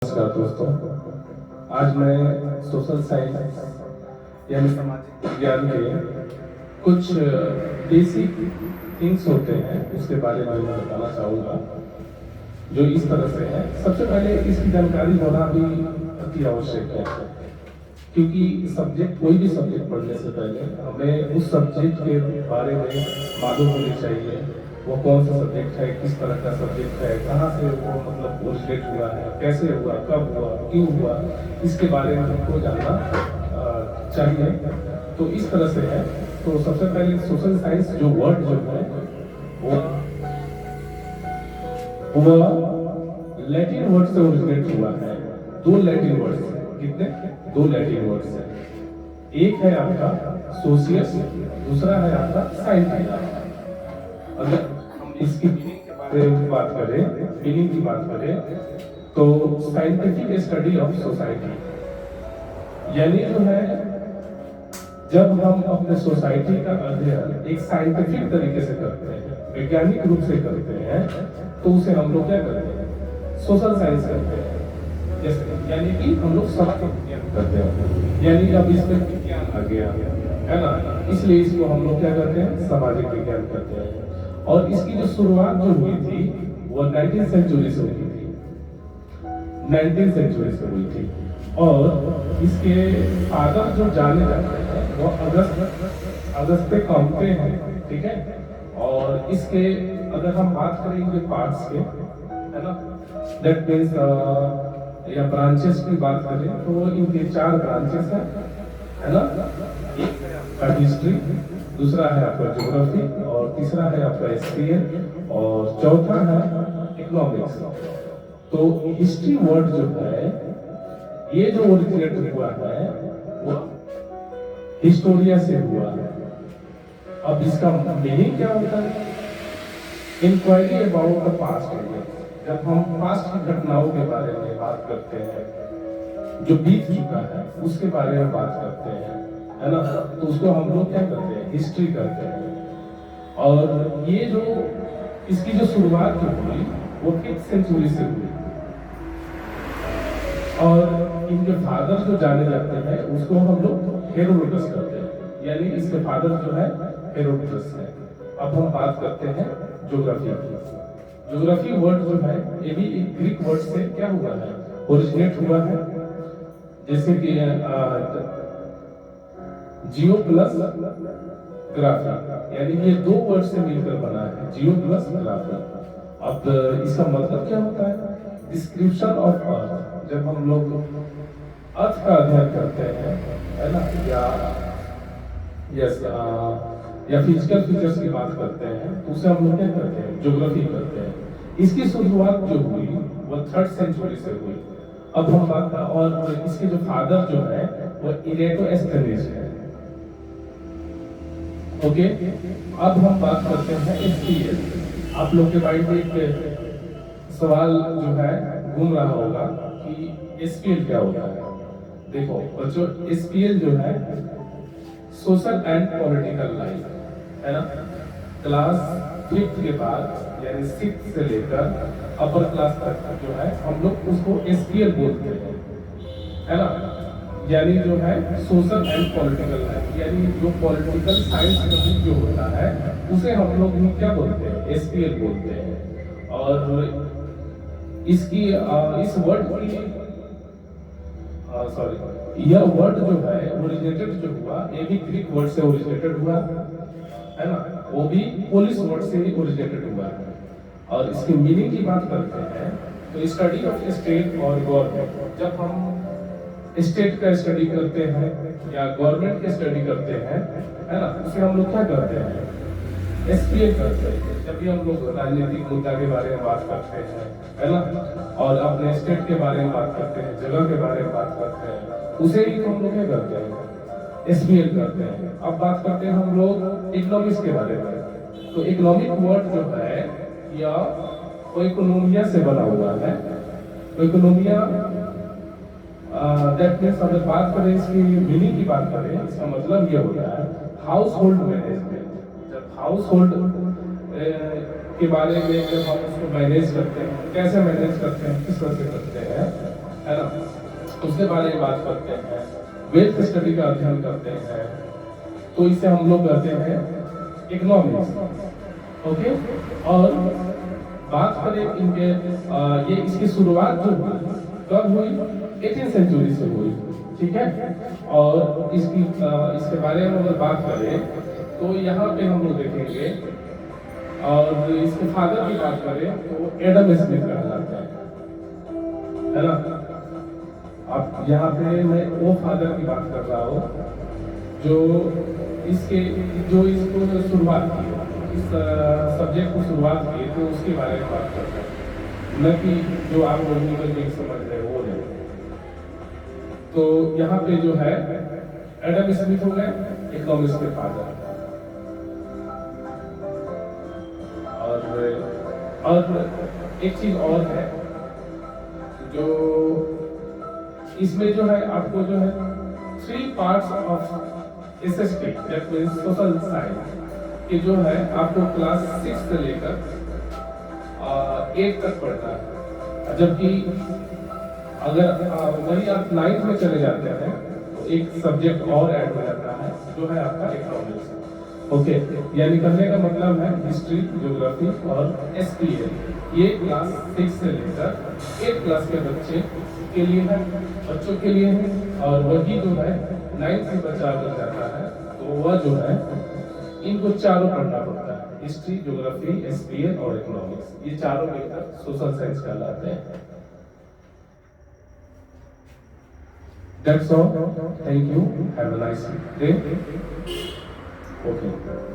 नमस्कार दोस्तों, आज मैं सोशल साइंस यानी सामाजिक विज्ञान के कुछ बेसिक थिंग्स होते हैं उसके बारे में मैं बताना चाहूँगा जो इस तरह से है। सबसे पहले इसकी जानकारी होना भी अति आवश्यक है, क्योंकि सब्जेक्ट कोई भी सब्जेक्ट पढ़ने से पहले हमें उस सब्जेक्ट के बारे में मालूम होनी चाहिए। वो कौन सा सब्जेक्ट है, किस तरह का सब्जेक्ट है, कहाँ से वो मतलब ओरिजिनेट हुआ है, कैसे हुआ, कब हुआ, क्यों हुआ, इसके बारे में हमको जानना चाहिए। तो इस तरह से है। तो सबसे पहले सोशल साइंस जो वर्ड जो है वो लैटिन वर्ड से ओरिजिनेट हुआ है। दो लैटिन वर्ड से, कितने? दो लैटिन वर्ड से। एक है आपका सोशियस, दूसरा है आपका साइंटिफिक। अगर हम इसकी मीनिंग के बारे में बात करें, मीनिंग की बात करें, तो साइंटिफिक स्टडी ऑफ सोसाइटी, यानी जो है जब हम अपने सोसाइटी का अध्ययन एक साइंटिफिक तरीके से करते हैं, वैज्ञानिक रूप से करते हैं, तो उसे हम लोग क्या करते हैं? सोशल साइंस करते हैं। जैसे यानी कि हम लोग सामाजिक विज्ञान करते हैं, यानी अब इसमें विज्ञान आ गया है ना, इसलिए इसको हम लोग क्या करते हैं? सामाजिक विज्ञान करते हैं। और इसकी जो शुरुआत जो हुई थी वो 19वीं सेंचुरी से हुई थी, 19वीं सेंचुरी से हुई थी। और इसके फादर जो जाने जाते हैं वो अगस्ते कॉम्टे हैं, ठीक है। और इसके अगर हम बात करेंगे पार्ट्स के, है ना, दैट मीन्स या ब्रांचेस की बात करें तो इनके 4 ब्रांचेस हैं, है ना। एक है आपका हिस्ट्री, दूसरा है आपका ज्योग्राफी, और तीसरा है आपका एसपीएल, और चौथा है इकोनॉमिक्स। तो हिस्ट्री वर्ड जो है ये जो ओरिजिनेट हुआ है वो हिस्टोरिया से हुआ है। अब इसका मीनिंग क्या होता है? Inquiry about the past. जब हम पास्ट की घटनाओं के बारे में बात करते हैं, जो बीत चुका है उसके बारे में बात करते हैं, है ना, तो उसको हम लोग क्या करते हैं? हिस्ट्री करते हैं। और ये जो इसकी जो शुरुआत जो हुई वो 5th सेंचुरी से हुई। और इनके फादर जो जाने जाते हैं उसको हम लोग हेरोडोटस करते हैं, यानी इसके फादर जो है हेरोडोटस है। अब हम बात करते हैं ज्योग्राफी की। ज्योग्राफी वर्ड जो है ये भी एक ग्रीक वर्ड से क्या हुआ है? ओरिजिनेट हुआ है। जैसे कि जियो प्लस ग्राफी, यानी ये 2 वर्ड से मिलकर बना है, जियो प्लस ग्राफी। अब इसका मतलब क्या होता है? Description of earth. जब हम लोग अर्थ का अध्ययन करते हैं, है ना, या फिजिकल फीचर्स की बात करते हैं, तो उसे हम लोग क्या करते हैं? ज्योग्राफी करते हैं। इसकी शुरुआत जो हुई वो 3rd सेंचुरी से हुई। अब हम बात, और इसके जो फादर जो है वो इरेटोस्थेनेस है। ओके, अब हम बात करते हैं एसपीएल। आप लोग के माइंड में एक सवाल जो है घूम रहा होगा कि एसपीएल क्या होता है। देखो बच्चों, एसपीएल जो है सोशल एंड पॉलिटिकल लाइफ, है ना। क्लास 5th के बाद यानी 6th से लेकर अपर क्लास तक जो है हम लोग उसको एसपीएल बोलते हैं, है ना। यानी जो है सोशल एंड पॉलिटिकल लाइफ, यानी जो पॉलिटिकल साइंस जो होता है उसे हम लोग क्या बोलते हैं? एसपीएल बोलते हैं। और इसकी इस वर्ड की यह वर्ड जो है ओरिजिनेटेड जो हुआ ये भी ग्रीक वर्ड से ओरिजिनेटेड हुआ है ना, वो भी पोलिश वर्ड से ही ओरिजिनेटेड हुआ है। और इसकी मीनिंग की बात करते हैं तो स्टडी ऑफ स्टेट और गवर्नमेंट। जब हम स्टेट का स्टडी करते हैं या गवर्नमेंट की स्टडी करते हैं, है ना, उसे हम लोग क्या करते हैं? एसपीएल करते हैं। जब भी हम लोग राजनीतिक मुद्दा के बारे में बात करते हैं, है ना, और अपने स्टेट के बारे में बात करते हैं, जगह के बारे में बात करते हैं, उसे ही हम लोग क्या करते हैं? एसपीएल करते हैं। अब बात करते हैं हम लोग इकोनॉमिक्स के बारे में। तो इकोनॉमिक वर्ड जो है या वो इकोनोमिया से बना हुआ है। तो इकोनोमिया दैट मीन्स अगर बात करें इसकी मीनिंग की बात करें, इसका मतलब ये होता है हाउस होल्ड मैनेजमेंट। जब हाउस होल्ड के बारे में जब हम उसको मैनेज करते हैं, कैसे मैनेज करते हैं, किस तरह से करते हैं, है ना, उसके बारे में बात करते हैं, वेल्थ स्टडी का अध्ययन करते हैं, तो इसे हम लोग कहते हैं इकोनॉमिक्स। ओके, और बात करें इनके ये इसकी शुरुआत जो हुई कब हुई, 18th सेंचुरी से हुई, ठीक है। और इसके बारे में अगर बात करें तो यहाँ पे हम लोग देखेंगे, और इसके फादर की बात करें तो एडम स्मिथ कहलाता है ना। अब यहाँ पे मैं वो फादर की बात कर रहा हूँ जो इसको शुरुआत की, इस सब्जेक्ट को शुरुआत की, तो उसके बारे में बात करते हैं, न कि जो आप लोग निकल समझ रहे हो वो नहीं। तो यहाँ पे जो है एडम स्मिथ हो गए इकोनॉमिक्स के फादर। और एक चीज और है जो इसमें जो है आपको जो है 3 parts of SST that means social science कि जो है आपको क्लास 6 से लेकर 8 तक पढ़ना है, जबकि अगर वही आप 9th में चले जाते हैं तो एक सब्जेक्ट और ऐड हो जाता है जो है आपका इकोनॉमिक्स। ओके, यानी कहने का मतलब है हिस्ट्री, ज्योग्राफी और एसपीएल ये क्लास 6 से लेकर 8 क्लास के बच्चों के लिए है, और वही जो है 9th से बच्चा अगर जाता है तो वह जो है इनको चारों पढ़ना पड़ता है, हिस्ट्री, ज्योग्राफी, एसपीएल और इकोनॉमिक्स, ये चारों मिलकर सोशल साइंस कहलाते हैं। That's all. Thank you. Have a nice day. Okay.